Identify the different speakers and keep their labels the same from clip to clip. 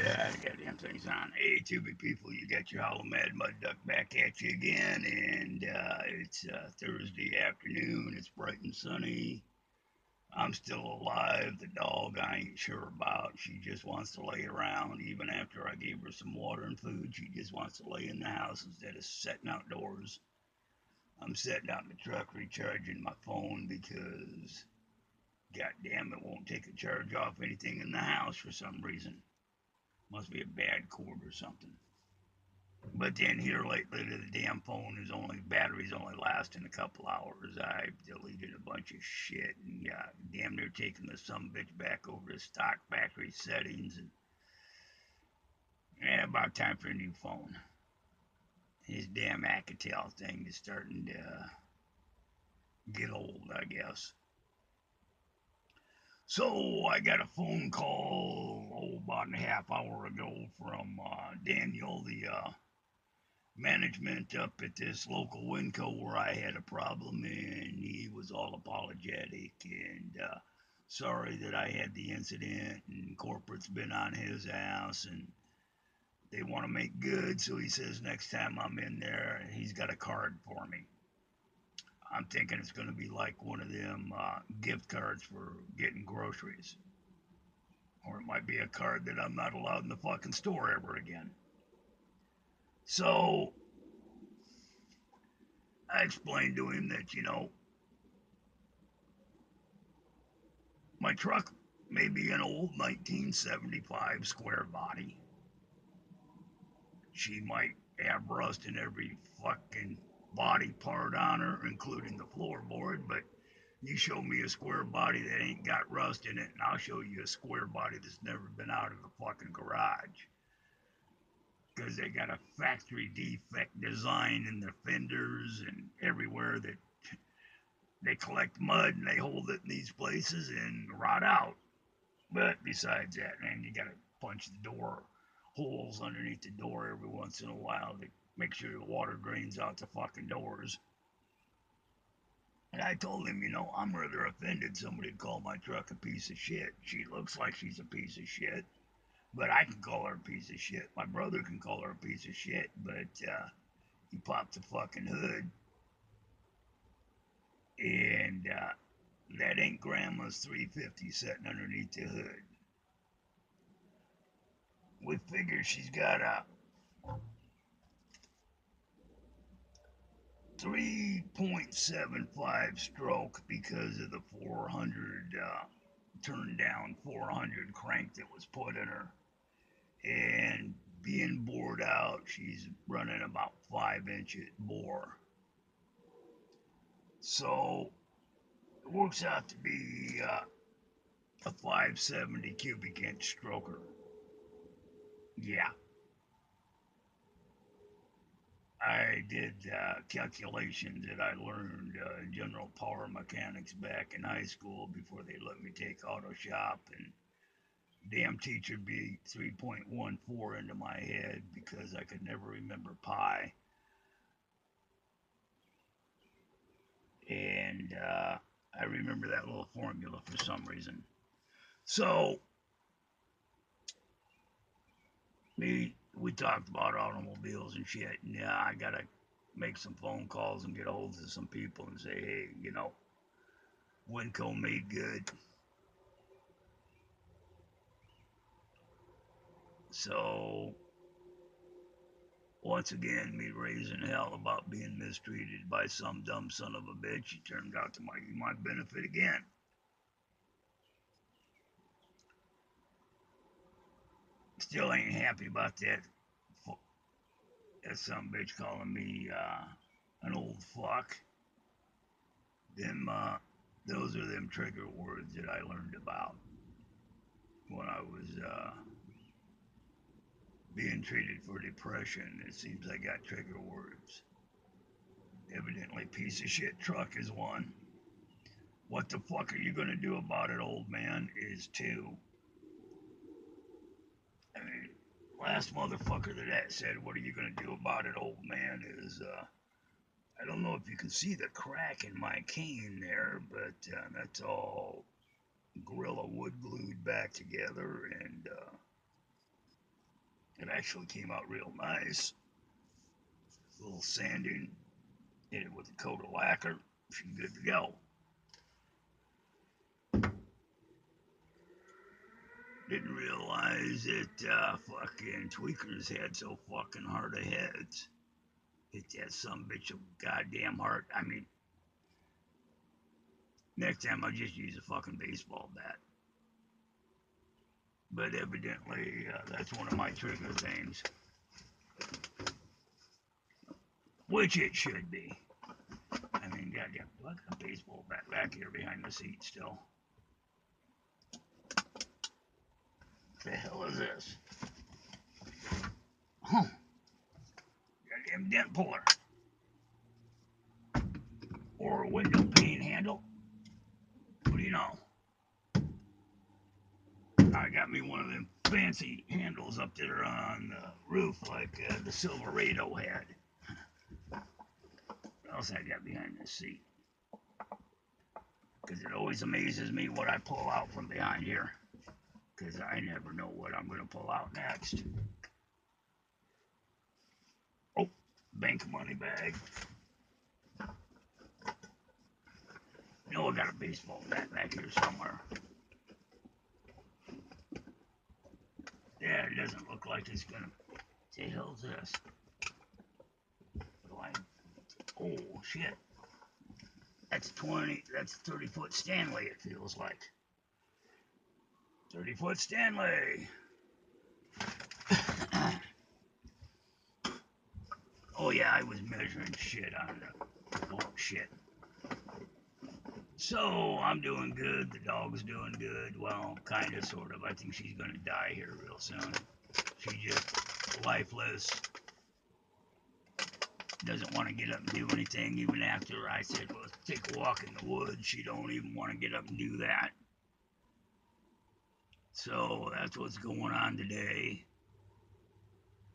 Speaker 1: Yeah, the goddamn thing's on. Hey, Tubi people, you got your Hollow Mad Mud Duck back at you again, and it's Thursday afternoon. It's bright and sunny. I'm still alive. The dog I ain't sure about. She just wants to lay around. Even after I gave her some water and food, she just wants to lay in the house instead of sitting outdoors. I'm sitting out in the truck recharging my phone because, goddamn, it won't take a charge off anything in the house for some reason. Must be a bad cord or something. But then here lately, the damn phone is only batteries only lasting a couple hours. I've deleted a bunch of shit and damn near taking the some bitch back over to stock factory settings. And about time for a new phone. His damn Alcatel thing is starting to get old, I guess. So I got a phone call about a half hour ago from Daniel, the management up at this local Winco where I had a problem, and he was all apologetic and sorry that I had the incident, and corporate's been on his ass, and they want to make good. So he says next time I'm in there, he's got a card for me. I'm thinking it's going to be like one of them gift cards for getting groceries. Or it might be a card that I'm not allowed in the fucking store ever again. So I explained to him that, my truck may be an old 1975 square body. She might have rust in every fucking body part on her, including the floorboard, but you show me a square body that ain't got rust in it, and I'll show you a square body that's never been out of the fucking garage. Because they got a factory defect design in their fenders and everywhere that they collect mud and they hold it in these places and rot out. But besides that, man, you gotta punch the door holes underneath the door every once in a while to make sure the water drains out the fucking doors. And I told him, I'm rather offended somebody call my truck a piece of shit. She looks like she's a piece of shit, but I can call her a piece of shit. My brother can call her a piece of shit, but he popped the fucking hood, and that ain't grandma's 350 sitting underneath the hood. We figure she's got a 3.75 stroke because of the 400 turned down 400 crank that was put in her. And being bored out, she's running about 5-inch bore. So it works out to be a 570 cubic inch stroker. Yeah, I did calculations that I learned in general power mechanics back in high school before they let me take auto shop, and damn teacher beat 3.14 into my head because I could never remember pi. And I remember that little formula for some reason. So we talked about automobiles and shit, and yeah, I gotta make some phone calls and get a hold of some people and say, hey, Winco made good. So once again, me raising hell about being mistreated by some dumb son of a bitch, it turned out to my benefit again. Still ain't happy about that some bitch calling me an old fuck. Them those are them trigger words that I learned about when I was being treated for depression. It seems I got trigger words. Evidently, piece of shit truck is one. What the fuck are you gonna do about it, old man? Is two. I mean, last motherfucker that said, "What are you gonna do about it, old man?" Is I don't know if you can see the crack in my cane there, but that's all Gorilla wood glued back together, and actually came out real nice. A little sanding, hit it with a coat of lacquer. She's good to go. Didn't realize that fucking tweakers had so fucking hard of heads. Hit that some bitch of goddamn heart. I mean, next time I'll just use a fucking baseball bat. But evidently, that's one of my trigger things. Which it should be. I mean, goddamn, do I got a baseball bat back here behind the seat still? What the hell is this? Huh. Goddamn dent puller. Or a window pane handle. What do you know? I got me one of them fancy handles up there on the roof like the Silverado had. What else I got behind this seat? Because it always amazes me what I pull out from behind here. Because I never know what I'm going to pull out next. Oh, bank money bag. No, I got a baseball bat back here somewhere. Yeah, it doesn't look like it's going to... What the hell's this? Oh, shit. That's 30-foot Stanley, it feels like. 30-foot Stanley. Oh, yeah, I was measuring shit on the... Oh, shit. So, I'm doing good. The dog's doing good. Well, kind of, sort of. I think she's going to die here real soon. She's just lifeless. Doesn't want to get up and do anything. Even after I said, well, let's take a walk in the woods, she don't even want to get up and do that. So, that's what's going on today.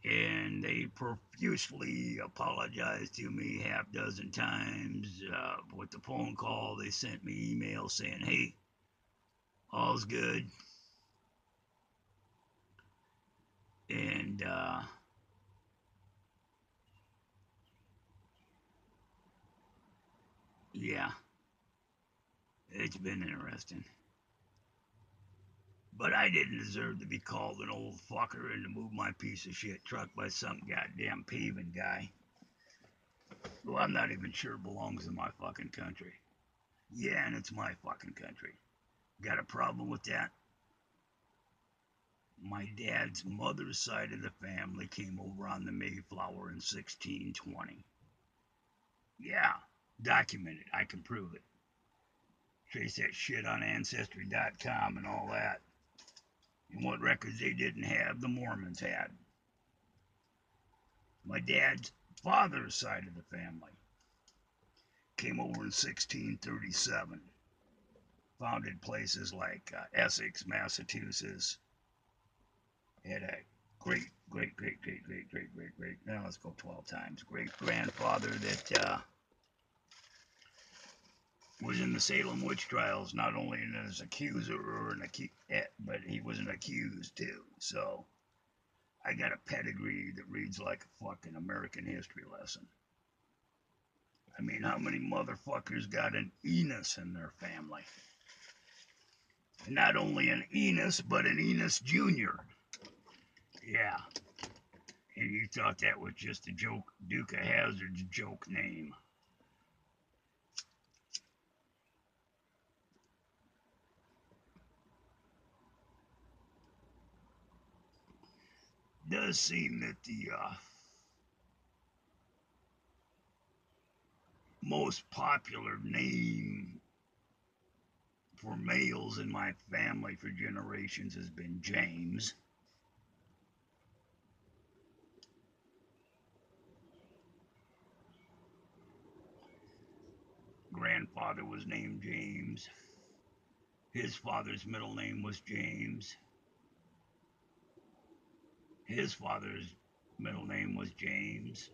Speaker 1: And they profusely apologized to me half dozen times. With the phone call, they sent me emails saying, hey, all's good. And yeah, it's been interesting. But I didn't deserve to be called an old fucker and to move my piece of shit truck by some goddamn paving guy who I'm not even sure belongs in my fucking country. Yeah, and it's my fucking country. Got a problem with that? My dad's mother's side of the family came over on the Mayflower in 1620. Yeah, documented. I can prove it. Trace that shit on Ancestry.com and all that. And what records they didn't have, the Mormons had. My dad's father's side of the family came over in 1637. Founded places like Essex, Massachusetts. Had a great, now let's go 12 times, great grandfather that was in the Salem witch trials, not only as accuser or but he was an accused too. So I got a pedigree that reads like a fucking American history lesson. I mean, how many motherfuckers got an Enos in their family? And not only an Enos, but an Enos Jr. Yeah. And you thought that was just a joke, Duke of Hazzard's joke name. Does seem that the most popular name for males in my family for generations has been James. Grandfather was named James. His father's middle name was James. His father's middle name was James.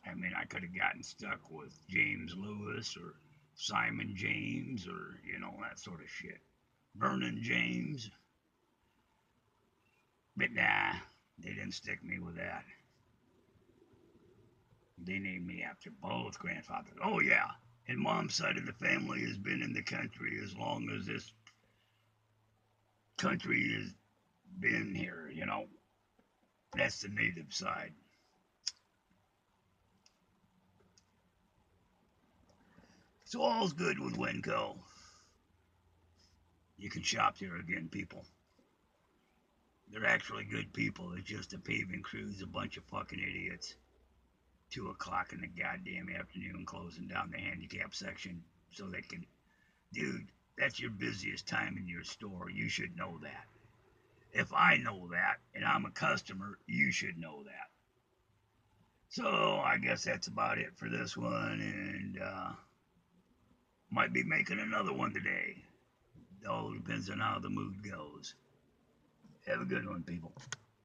Speaker 1: I mean, I could have gotten stuck with James Lewis or Simon James or, that sort of shit. Vernon James. But nah, they didn't stick me with that. They named me after both grandfathers. Oh, yeah. And mom's side of the family has been in the country as long as this country has been here, you know. That's the native side. So all's good with Winco. You can shop there again, people. They're actually good people. It's just a paving crew's a bunch of fucking idiots. 2 o'clock in the goddamn afternoon closing down the handicap section so they can. Dude, that's your busiest time in your store. You should know that. If I know that and I'm a customer, you should know that. So I guess that's about it for this one, and might be making another one today. It all depends on how the mood goes. Have a good one, people.